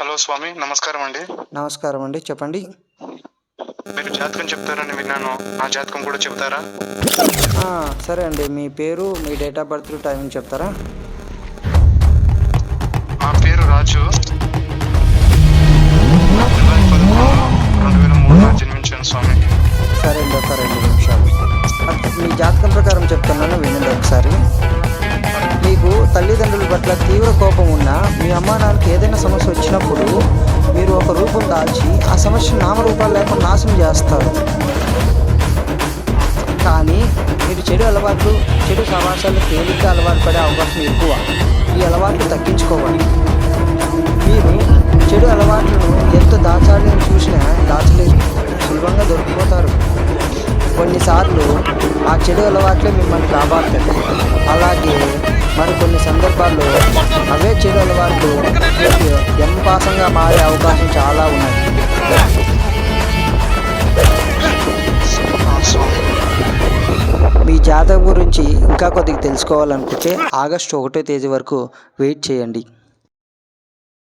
Hello స్వామి, నమస్కారం అండి. నమస్కారం అండి, చెప్పండి. మీరు జాతకం చెప్తారని విన్నాను. నా జాతకం కూడా చెప్తారా? సరే అండి, మీ పేరు, మీ డేట్ ఆఫ్ బర్త్, టైమింగ్ చెప్తారా? నా పేరు రాజు. జూలై 11, 2003 జన్మించాను స్వామి. సరే అండి, ఒక 2 నిమిషాలు. మీ జాతకం ప్రకారం చెప్తున్నాను, వినండి ఒకసారి. మీకు తల్లిదండ్రుల పట్ల తీవ్ర కోపం ఉన్నా, మీ అమ్మా నాన్నకి ఏదైనా సమస్య వచ్చినప్పుడు మీరు ఒక రూపం దాల్చి ఆ సమస్య నామరూపాలు లేకుండా నాశనం చేస్తారు. కానీ మీరు చెడు అలవాట్లు, చెడు సమాచారాలు తేలిగ్గా అలవాటు పడే అవకాశం ఎక్కువ. ఈ అలవాట్లు తగ్గించుకోవాలి. మీరు చెడు అలవాట్లను ఎంత దాచాలని చూసినా దాచలేరు, సులభంగా దొరికిపోతారు. కొన్నిసార్లు ఆ చెడు అలవాట్లే మిమ్మల్ని కాపాడుతాయి. అలాగే మరికొన్ని సందర్భాల్లో అవే చెడు అలవాట్లు మీకు ఎంపాసంగా మారే అవకాశం చాలా ఉన్నాయి. మీ జాతకం గురించి ఇంకా కొద్దిగా తెలుసుకోవాలనుకుంటే ఆగస్టు 1వ తేదీ వరకు వెయిట్ చేయండి.